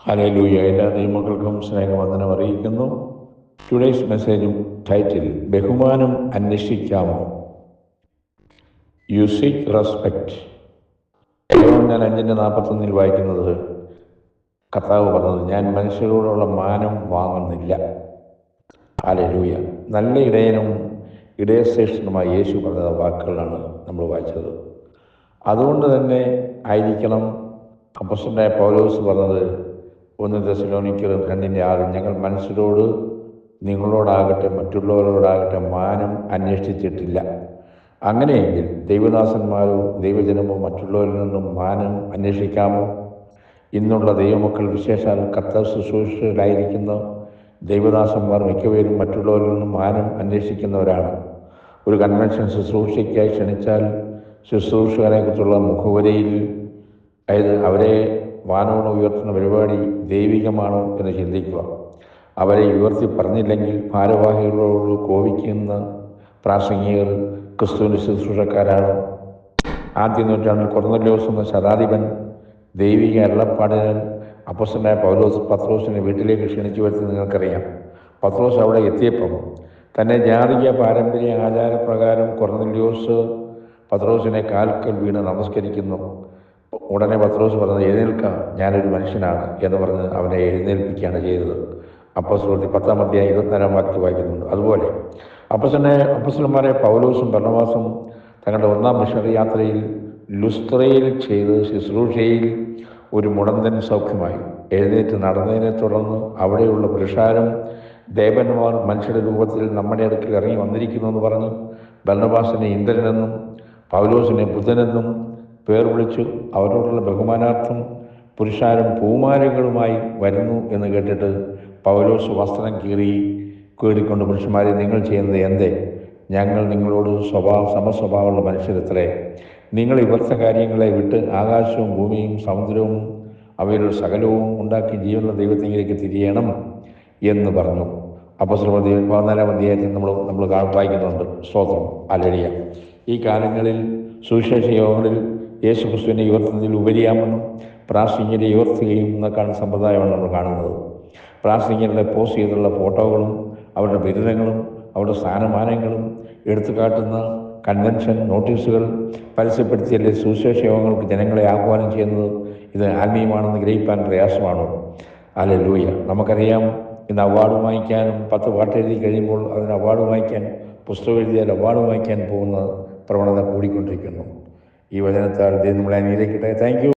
Hallelujah. എല്ലാ ദൈവമക്കൾക്കും സ്നേഹവന്ദനം അറിയിക്കുന്നു. ടുഡേയ്സ് മെസ്സേജും ടൈറ്റിൽ ബഹുമാനം അന്വേഷിക്കാമോ, യു സീക്ക് റെസ്പെക്റ്റ്. ഞാൻ 5:41 വായിക്കുന്നത്, കർത്താവ് പറഞ്ഞത്, ഞാൻ മനുഷ്യരോടുള്ള മാനം വാങ്ങുന്നില്ല. ഹല്ലേലൂയ. നല്ല ഇടയനും ഇടയശ്രേഷ്ഠനുമായ യേശു പറഞ്ഞ വാക്കുകളാണ് നമ്മൾ വായിച്ചത്. അതുകൊണ്ട് തന്നെ ആയിരിക്കണം അപ്പോസ്തലനായ പൗലോസ് പറഞ്ഞത് 1 തെസ്സലോനിക്കർ 2:6, ഞങ്ങൾ മനുഷ്യരോട്, നിങ്ങളോടാകട്ടെ മറ്റുള്ളവരോടാകട്ടെ മാനം അന്വേഷിച്ചിട്ടില്ല. അങ്ങനെയെങ്കിൽ ദൈവദാസന്മാരോ ദൈവജനമോ മറ്റുള്ളവരിൽ നിന്നും മാനം അന്വേഷിക്കാമോ? ഇന്നുള്ള ദൈവമക്കൾ, വിശേഷാൽ കർത്തൃ ശുശ്രൂഷയിലായിരിക്കുന്ന ദൈവദാസന്മാർ മിക്കവരും മറ്റുള്ളവരിൽ നിന്നും മാനം അന്വേഷിക്കുന്നവരാണ്. ഒരു കൺവെൻഷൻ ശുശ്രൂഷയ്ക്കായി ക്ഷണിച്ചാൽ ശുശ്രൂഷകനെക്കുറിച്ചുള്ള മുഖവുരയിൽ, അതായത് അവരെ വാനോളം ഉയർത്തുന്ന പരിപാടി ദൈവികമാണോ എന്ന് ചിന്തിക്കുക. അവരെ ഉയർത്തി പറഞ്ഞില്ലെങ്കിൽ ഭാരവാഹികളോട് കോപിക്കുന്ന പ്രാസംഗികർ ക്രിസ്തുവിൻ്റെ ശുശ്രൂഷക്കാരാണ്. ആദ്യ നൂറ്റാണ്ടിൽ കൊർന്നല്യോസ് എന്ന ശതാധിപൻ ദൈവിക അരുളപ്പാടിനാൽ അപ്പോസ്തലനായ പത്രോസിനെ വീട്ടിലേക്ക് ക്ഷണിച്ചു വരുത്തി നിങ്ങൾക്കറിയാം. പത്രോസ് അവിടെ എത്തിയപ്പം തന്നെ ജാതീയ പാരമ്പര്യ ആചാരപ്രകാരം കൊർന്നല്യോസ് പത്രോസിനെ കാൽക്കൽ വീണ് നമസ്കരിക്കുന്നു. ഉടനെ പത്രോസ് പറഞ്ഞത്, എഴുന്നേൽക്കാം, ഞാനൊരു മനുഷ്യനാണ് എന്ന് പറഞ്ഞ് അവനെ എഴുന്നേൽപ്പിക്കുകയാണ് ചെയ്തത്. അപ്പോസ്തലർ 10-ാം അധ്യായം 24-ാം വാക്യത്തിൽ വായിക്കുന്നുണ്ട്. അതുപോലെ അപ്പോസ്തലന്മാരെ പൗലോസും ബർന്നബാസും തങ്ങളുടെ 1-ാം മിഷണറി യാത്രയിൽ ലുസ്ത്രയിൽ ചെയ്ത് ശുശ്രൂഷയിൽ ഒരു മുടന്തൻ സൗഖ്യമായി. എഴുന്നേറ്റ് നടന്നതിനെ തുടർന്ന് അവിടെയുള്ള പുരുഷാരം ദേവന്മാർ മനുഷ്യരുടെ രൂപത്തിൽ നമ്മുടെ അടുക്കൽ ഇറങ്ങി വന്നിരിക്കുന്നു എന്ന് പറഞ്ഞ് ബർന്നബാസിനെ ഇന്ദ്രനെന്നും പൗലോസിനെ ബുധനെന്നും പേർ വിളിച്ചു. അവരോടുള്ള ബഹുമാനാർത്ഥം പുരുഷാരം പൂമാലകളുമായി വരുന്നു എന്ന് കേട്ടിട്ട് പൗലോസ് വസ്ത്രം കീറിക്കൊണ്ട്, പുരുഷന്മാരെ, നിങ്ങൾ ചെയ്യുന്നത് എന്തേ? ഞങ്ങൾ നിങ്ങളോട് സമസ്വഭാവമുള്ള മനുഷ്യരത്രേ. നിങ്ങൾ ഇവരുടെ കാര്യങ്ങളെ വിട്ട് ആകാശവും ഭൂമിയും സമുദ്രവും അവയുടെ സകലവും ഉണ്ടാക്കി ജീവനുള്ള ദൈവത്തിലേക്ക് തിരിയണം എന്ന് പറഞ്ഞു. അപ്പോസ്തലർ 14-ാം അധ്യായത്തിൽ നമ്മൾ വായിക്കുന്നുണ്ട്. സ്തോത്രം, ഹല്ലേലൂയ. ഈ കാലങ്ങളിൽ സുവിശേഷ യോഗങ്ങളിൽ യേശുക്രിസ്തുവിനെ ഉയർത്തുന്നതിൽ ഉപരിയാമെന്നും പ്രാസംഗികരെ ഉയർത്തുകയും എന്നൊക്കെയാണ് സമ്പ്രദായമാണ് നമ്മൾ കാണുന്നത്. പ്രാസംഗികരുടെ പോസ്റ്റ് ചെയ്തുള്ള ഫോട്ടോകളും അവരുടെ ബിരുദങ്ങളും അവരുടെ സ്ഥാനമാനങ്ങളും എടുത്തു കാട്ടുന്ന കൺവെൻഷൻ നോട്ടീസുകൾ പരസ്യപ്പെടുത്തിയല്ലേ സുവിശേഷ യോഗങ്ങൾക്ക് ജനങ്ങളെ ആഹ്വാനം ചെയ്യുന്നത്? ഇത് ആത്മീയമാണെന്ന് ഗ്രഹിക്കാൻ പ്രയാസമാണോ? ഹല്ലേലൂയ. നമുക്കറിയാം, ഇന്ന് അവാർഡ് വാങ്ങിക്കാനും 10 പാട്ട് എഴുതി കഴിയുമ്പോൾ അതിന് അവാർഡ് വാങ്ങിക്കാൻ, പുസ്തകം എഴുതിയാൽ അവാർഡ് വാങ്ങിക്കാൻ പോകുന്ന പ്രവണത കൂടിക്കൊണ്ടിരിക്കുന്നു. ഈ വചനത്താൽ ദൈവം നമ്മളെ അനുഗ്രഹിക്കട്ടെ. Thank you.